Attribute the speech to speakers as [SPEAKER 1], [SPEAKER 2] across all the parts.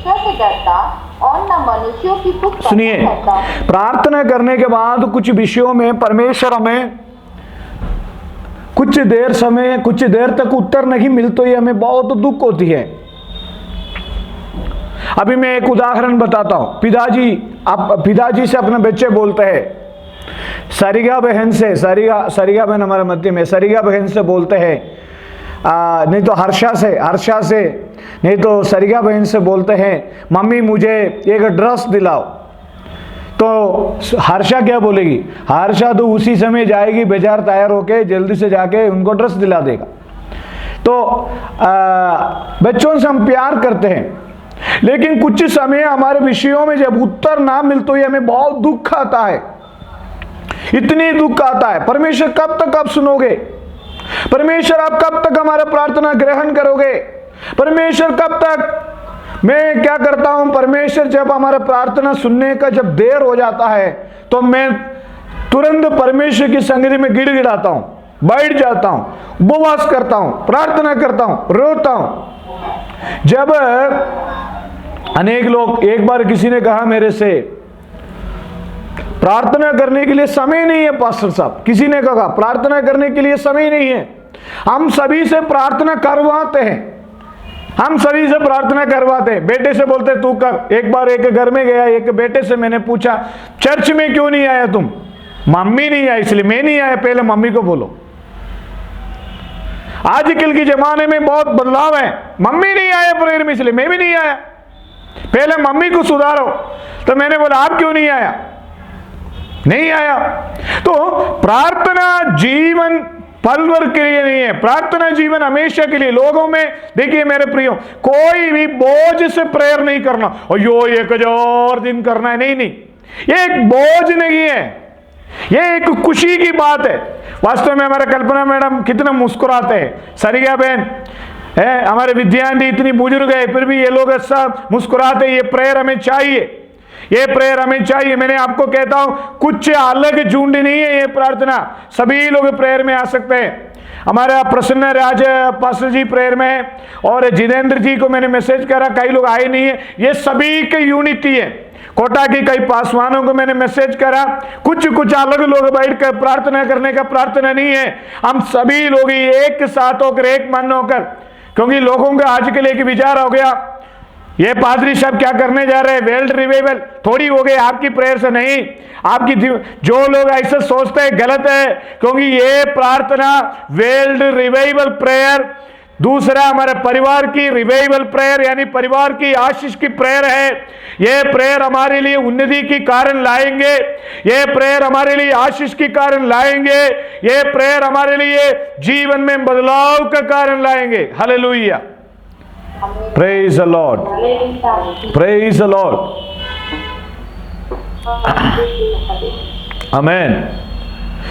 [SPEAKER 1] मनुष्यों से डरता और न मनुष्यों की पुत्र
[SPEAKER 2] सुनिए, प्रार्थना करने के बाद कुछ विषयों में परमेश्वर हमें कुछ देर तक उत्तर नहीं मिलते ही हमें बहुत दुख होती है। अभी मैं एक उदाहरण बताता हूं। पिताजी से अपने बच्चे बोलते हैं, सरिगा बहन से, सरिगा बहन हमारे मध्य में, सरिगा बहन से बोलते हैं, नहीं तो हर्षा से नहीं तो सरिगा बहन से बोलते हैं, मम्मी मुझे एक ड्रेस दिलाओ। तो हर्षा क्या बोलेगी? हर्षा तो उसी समय जाएगी बाजार तैयार होके, जल्दी से जाके उनको ड्रेस दिला देगा। तो बच्चों से हम प्यार करते हैं, लेकिन कुछ समय हमारे विषयों में जब उत्तर ना मिलते ही हमें बहुत दुख आता है, इतनी दुख आता है। परमेश्वर कब तक आप सुनोगे? परमेश्वर आप कब तक हमारा प्रार्थना ग्रहण करोगे? परमेश्वर कब तक? मैं क्या करता हूं, परमेश्वर जब हमारा प्रार्थना सुनने का जब देर हो जाता है तो मैं तुरंत परमेश्वर की संगति में गिड़गिड़ाता हूं, बैठ जाता हूं, उपवास करता हूं, प्रार्थना करता हूं, रोता हूं। जब अनेक लोग, एक बार किसी ने कहा मेरे से, प्रार्थना करने के लिए समय नहीं है पास्टर साहब, किसी ने कहा प्रार्थना करने के लिए समय नहीं है। हम सभी से प्रार्थना करवाते हैं, हम सभी से प्रार्थना करवाते हैं। बेटे से बोलते तू कर। एक बार एक घर में गया, एक बेटे से मैंने पूछा चर्च में क्यों नहीं आया तुम? मम्मी नहीं आई इसलिए मैं नहीं आया। पहले मम्मी को बोलो। आजकल के जमाने में बहुत बदलाव है। मम्मी नहीं आया प्रेयर में इसलिए मैं भी नहीं आया। पहले मम्मी को सुधारो। तो मैंने बोला आप क्यों नहीं आया? नहीं आया। तो प्रार्थना जीवन पल भर के लिए नहीं है, प्रार्थना जीवन हमेशा के लिए। लोगों में देखिए मेरे प्रियो, कोई भी बोझ से प्रेयर नहीं करना, और यो 1000 दिन करना है, नहीं, ये एक बोझ नहीं है, ये एक खुशी की बात है। वास्तव में हमारे कल्पना मैडम कितना मुस्कुराते हैं, सरिया बहन है, हमारे विद्यार्थी इतनी बुजुर्ग है, फिर भी ये लोग सब मुस्कुराते। ये प्रेयर हमें चाहिए, ये प्रेयर हमें चाहिए। मैंने आपको कहता हूं कुछ अलग झुंड नहीं है ये प्रार्थना, सभी लोग प्रेयर में आ सकते हैं। हमारा प्रसन्न राज पास्टर जी प्रेयर में है, और जितेंद्र जी को मैंने मैसेज करा, कई लोग आए नहीं है। ये सभी की यूनिटी है। कोटा की कई पासवानों को मैंने मैसेज करा, कुछ अलग लोग बैठ कर प्रार्थना करने का प्रार्थना नहीं है। हम सभी लोग एक साथ होकर, एक मन होकर, क्योंकि लोगों का आजकल एक विचार हो गया, ये पादरी साहब क्या करने जा रहे हैं, वर्ल्ड रिवाइवल थोड़ी हो गई आपकी प्रेयर से। नहीं, आपकी जो लोग ऐसे सोचते हैं गलत है, क्योंकि ये प्रार्थना वर्ल्ड रिवाइवल प्रेयर, दूसरा हमारे परिवार की रिवाइवल प्रेयर यानी परिवार की आशीष की प्रेयर है। ये प्रेयर हमारे लिए उन्नति की कारण लाएंगे, ये प्रेयर हमारे लिए आशीष की कारण लाएंगे, ये प्रेयर हमारे लिए जीवन में बदलाव का कारण लाएंगे। Hallelujah, Praise the Lord. Praise the Lord. Amen.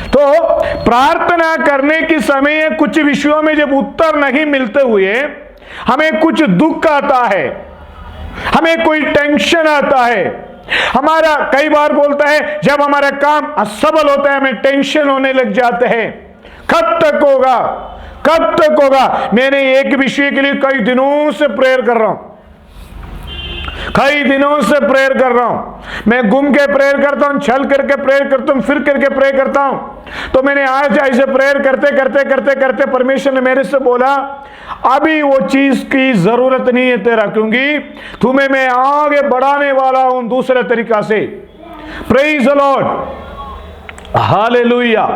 [SPEAKER 2] तो प्रार्थना करने के समय कुछ विषयों में जब उत्तर नहीं मिलते हुए हमें कुछ दुख आता है, हमें कोई टेंशन आता है। हमारा कई बार बोलता है जब हमारा काम असफल होता है हमें टेंशन होने लग जाते हैं। कब तक होगा, कब तक होगा? मैंने एक विषय के लिए कई दिनों से प्रेयर कर रहा हूं, कई दिनों से प्रेयर कर रहा हूं। मैं घूम के प्रेयर करता हूं, छल करके प्रेयर करता हूं, फिर करके प्रेयर करता हूं। तो मैंने आज ऐसे प्रेयर करते करते करते करते परमेश्वर ने मेरे से बोला अभी वो चीज की जरूरत नहीं है तेरा, क्योंकि तुम्हें मैं आगे बढ़ाने वाला हूं दूसरे तरीका से। Praise the lord, hallelujah.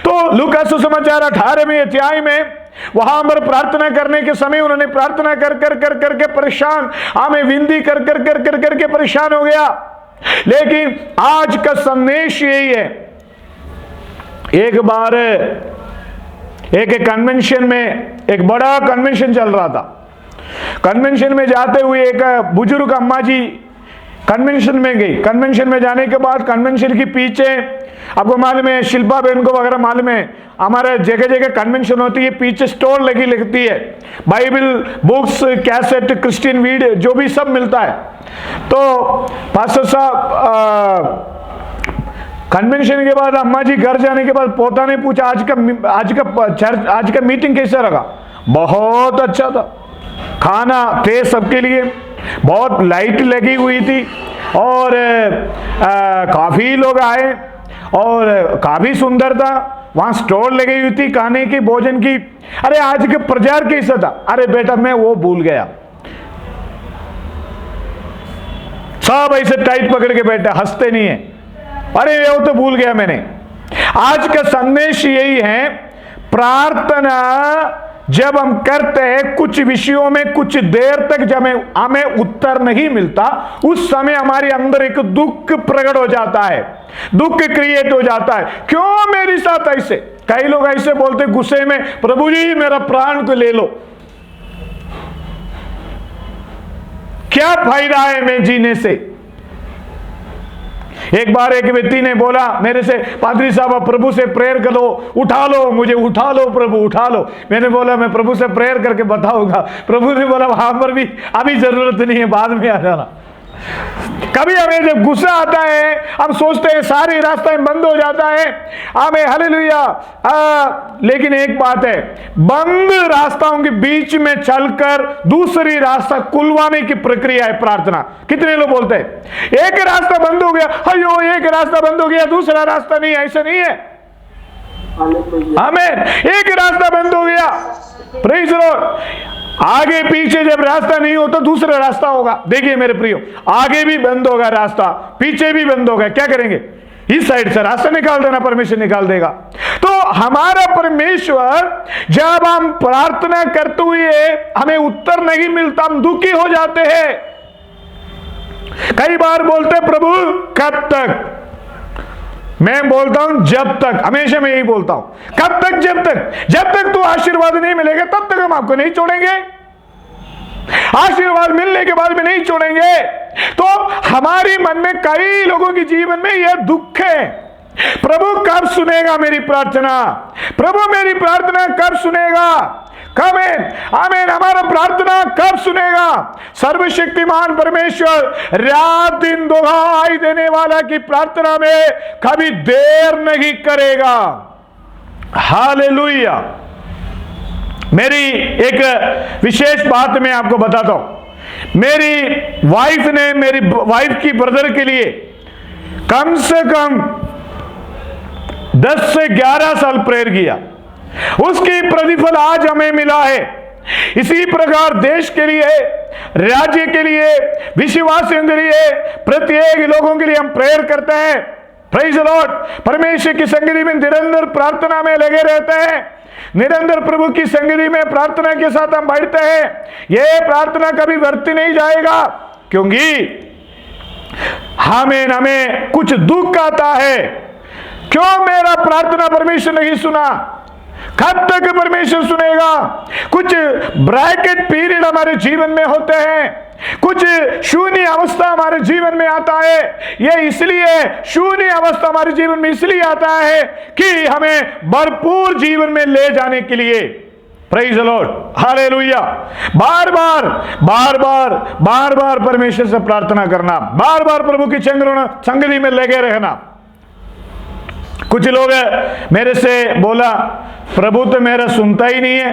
[SPEAKER 2] तो लूका सुसमाचार 18वें अध्याय में वहां पर प्रार्थना करने के समय उन्होंने प्रार्थना कर कर कर करके परेशान, हमें विनती कर कर कर कर करके परेशान हो गया। लेकिन आज का संदेश यही है। एक बार एक कन्वेंशन में, एक बड़ा कन्वेंशन चल रहा था, कन्वेंशन में जाते हुए एक बुजुर्ग अम्मा जी कन्वेंशन में गई। कन्वेंशन में जाने के बाद कन्वेंशन के पीछे, आपको मालूम है शिल्पा बहन को वगैरह मालूम है, हमारे जगह जगह कन्वेंशन होती है, पीछे स्टोर लगी लगती है, Bible, books, cassette, Christian video जो भी सब मिलता है। तो पास्टर साहब कन्वेंशन के बाद अम्मा जी घर जाने के बाद पोता ने पूछा आज का मीटिंग कैसा रहा? बहुत अच्छा था, खाना थे सबके लिए, बहुत लाइट लगी हुई थी और काफ़ी लोग आए और काफ़ी सुंदर था। वहाँ स्टॉल लगी हुई थी खाने की, भोजन की। अरे आज के प्रचार कैसा था? अरे बेटा मैं वो भूल गया। सब ऐसे टाइट पकड़ के बैठा, हंसते नहीं है। अरे वो तो भूल गया मैंने। आज का संदेश यही है, प्रार्थना जब हम करते हैं कुछ विषयों में कुछ देर तक जब हमें उत्तर नहीं मिलता, उस समय हमारे अंदर एक दुख प्रकट हो जाता है, दुख क्रिएट हो जाता है। क्यों मेरे साथ ऐसे? कई लोग ऐसे बोलते गुस्से में, प्रभु जी मेरा प्राण को ले लो। क्या फायदा है मैं जीने से? एक बार एक व्यक्ति ने बोला मेरे से, पादरी साहब आप प्रभु से प्रेयर करो, उठा लो मुझे, उठा लो प्रभु उठा लो। मैंने बोला मैं प्रभु से प्रेयर करके बताऊंगा। प्रभु ने बोला वहां पर भी अभी जरूरत नहीं है, बाद में आ जाना। कभी हमें जब गुस्सा आता है हम सोचते हैं सारे रास्ते बंद हो जाता है, हमें हालेलुया। लेकिन एक बात है, बंद रास्ताओं के बीच में चलकर दूसरी रास्ता खुलवाने की प्रक्रिया है प्रार्थना। कितने लोग बोलते हैं एक रास्ता बंद हो गया, अयो एक रास्ता बंद हो गया दूसरा रास्ता नहीं, ऐसा नहीं है। आमीन। एक रास्ता बंद हो गया, प्रेज़ द लॉर्ड। आगे पीछे जब रास्ता नहीं होता दूसरा रास्ता होगा। देखिए मेरे प्रियो, आगे भी बंद होगा रास्ता, पीछे भी बंद होगा, क्या करेंगे? इस साइड से रास्ता निकाल देना, परमेश्वर निकाल देगा। तो हमारा परमेश्वर जब हम प्रार्थना करते हुए हमें उत्तर नहीं मिलता, हम दुखी हो जाते हैं। कई बार बोलते प्रभु कब तक? मैं बोलता हूं जब तक, हमेशा मैं यही बोलता हूं, कब तक? जब तक तो आशीर्वाद नहीं मिलेगा तब तक हम आपको नहीं छोड़ेंगे। आशीर्वाद मिलने के बाद में नहीं छोड़ेंगे। तो हमारे मन में कई लोगों के जीवन में यह दुख है, प्रभु कब सुनेगा मेरी प्रार्थना? प्रभु मेरी प्रार्थना कब सुनेगा? कब है? आमीन। हमारा प्रार्थना कब सुनेगा? सर्वशक्तिमान परमेश्वर रात दिन दुहाई देने वाला की प्रार्थना में कभी देर नहीं करेगा। हालेलुया। मेरी एक विशेष बात मैं आपको बताता हूं। मेरी वाइफ की ब्रदर के लिए कम से कम 10 से 11 साल प्रेयर किया, उसकी प्रतिफल आज हमें मिला है। इसी प्रकार देश के लिए, राज्य के लिए, विश्वासियों के लिए, प्रत्येक लोगों के लिए हम प्रेयर करते हैं। Praise the Lord. परमेश्वर की संगति में निरंतर प्रार्थना में लगे रहते हैं, निरंतर प्रभु की संगति में प्रार्थना के साथ हम बैठते हैं। यह प्रार्थना कभी व्यर्थ नहीं जाएगा, क्योंकि हमें कुछ दुख आता है। क्यों मेरा प्रार्थना परमेश्वर नहीं सुना? कब तक परमेश्वर सुनेगा? कुछ ब्रैकेट पीरियड हमारे जीवन में होते हैं, कुछ शून्य अवस्था हमारे जीवन में आता है। यह इसलिए शून्य अवस्था हमारे जीवन में इसलिए आता है कि हमें भरपूर जीवन में ले जाने के लिए। Praise the lord, hallelujah. बार बार परमेश्वर से प्रार्थना करना, बार बार प्रभु की संगति में लगे रहना। कुछ लोग मेरे से बोला प्रभु तो मेरा सुनता ही नहीं है।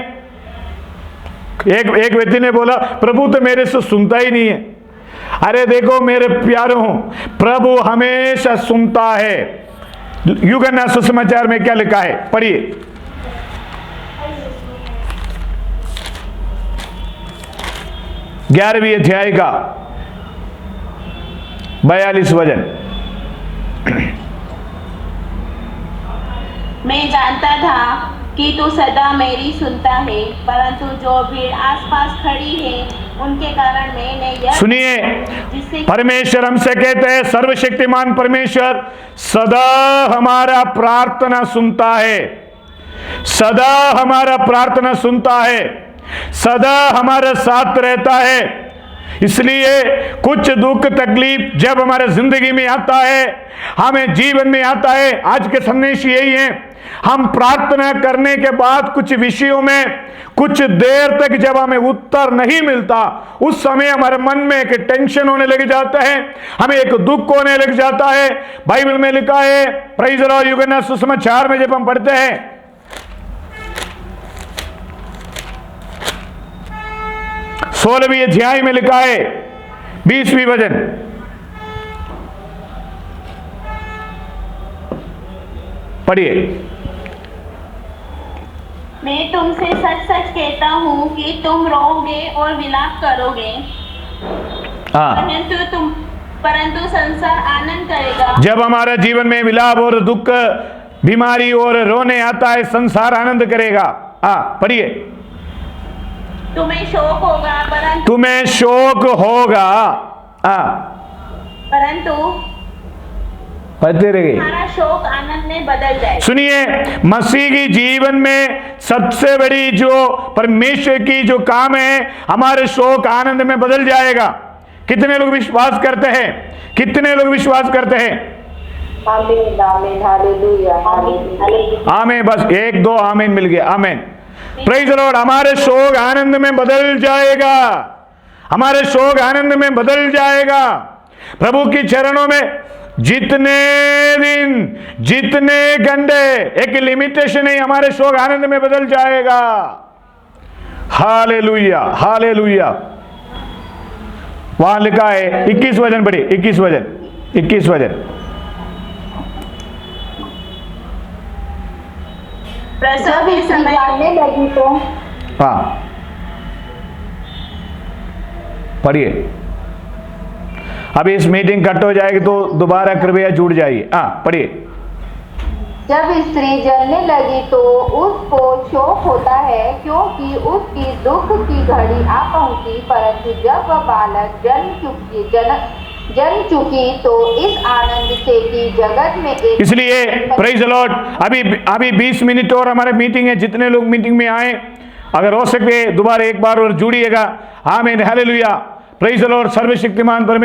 [SPEAKER 2] एक व्यक्ति ने बोला प्रभु तो मेरे से सुनता ही नहीं है। अरे देखो मेरे प्यारों, प्रभु हमेशा सुनता है। यूहन्ना सुसमाचार में क्या लिखा है? पढ़िए। ग्यारहवीं अध्याय का 42 वचन।
[SPEAKER 3] मैं जानता था कि तू सदा मेरी सुनता है, परंतु जो भीड़ आसपास खड़ी है उनके कारण मैंने यह
[SPEAKER 2] सुनिए, परमेश्वर हमसे कहते हैं, सर्वशक्तिमान परमेश्वर सदा हमारा प्रार्थना सुनता है, सदा हमारा प्रार्थना सुनता है, सदा हमारे साथ रहता है। इसलिए कुछ दुख तकलीफ जब हमारे जिंदगी में आता है, हमें जीवन में आता है, आज के संदेश यही है, हम प्रार्थना करने के बाद कुछ विषयों में कुछ देर तक जब हमें उत्तर नहीं मिलता, उस समय हमारे मन में एक टेंशन होने लग जाता है, हमें एक दुख होने लग जाता है। बाइबल में लिखा है, प्रेज़ द लॉर्ड, यूहन्ना सुसमाचार में जब हम पढ़ते हैं 16वीं अध्याय में लिखा है, 20वीं वचन, पढ़िए।
[SPEAKER 3] मैं तुमसे सच सच कहता हूँ कि तुम रोओगे और विलाप करोगे,
[SPEAKER 2] हाँ,
[SPEAKER 3] परंतु संसार आनंद करेगा।
[SPEAKER 2] जब हमारा जीवन में विलाप और दुख, बीमारी और रोने आता है, संसार आनंद करेगा। हाँ, पढ़िए।
[SPEAKER 3] तुम्हें शोक होगा, परंतु
[SPEAKER 2] तुम्हें शोक होगा, हाँ,
[SPEAKER 3] परंतु
[SPEAKER 2] पढ़ते रहिए।
[SPEAKER 3] तुम्हारा शोक आनंद में बदल जाएगा।
[SPEAKER 2] सुनिए, मसीह की जीवन में सबसे बड़ी जो परमेश्वर की जो काम है, हमारे शोक आनंद में बदल जाएगा। कितने लोग विश्वास करते हैं? कितने लोग विश्वास करते हैं?
[SPEAKER 1] आमीन आमीन हालेलुया हालेलुया।
[SPEAKER 2] आमीन, बस 1-2 आमीन मिल गया। आमीन, प्रेज़ द लॉर्ड। हमारे शोक आनंद में बदल जाएगा, हमारे शोक आनंद में बदल जाएगा। प्रभु की चरणों में जितने दिन, जितने घंटे, एक लिमिटेशन है, हमारे शोक आनंद में बदल जाएगा। Hallelujah hallelujah. वहां लिखा है 21 वचन, पढ़िए 21 वचन, 21 वचन।
[SPEAKER 3] प्रसव
[SPEAKER 1] जब
[SPEAKER 3] के
[SPEAKER 1] स्त्री
[SPEAKER 3] समय
[SPEAKER 1] जानने लगी तो
[SPEAKER 2] हाँ, पढ़िए। अभी इस मीटिंग कट हो जाएगी तो दोबारा कृपया जुड़ जाइए। हाँ, पढ़िए।
[SPEAKER 1] जब स्त्री जलने लगी तो उसको शोक होता है, क्योंकि उसकी दुख की घड़ी आ पहुंची। परंतु जब वह बालक जन्म चुकी तो इस आनंद से कि जगत में एक,
[SPEAKER 2] इसलिए प्रेज़ द लॉर्ड, अभी 20 मिनट और हमारे मीटिंग है। जितने लोग मीटिंग में आए, अगर हो सके दोबारा एक बार और जुड़िएगा। आमीन हालेलुया। Praise the Lord. सर्वशक्तिमान परमेश्वर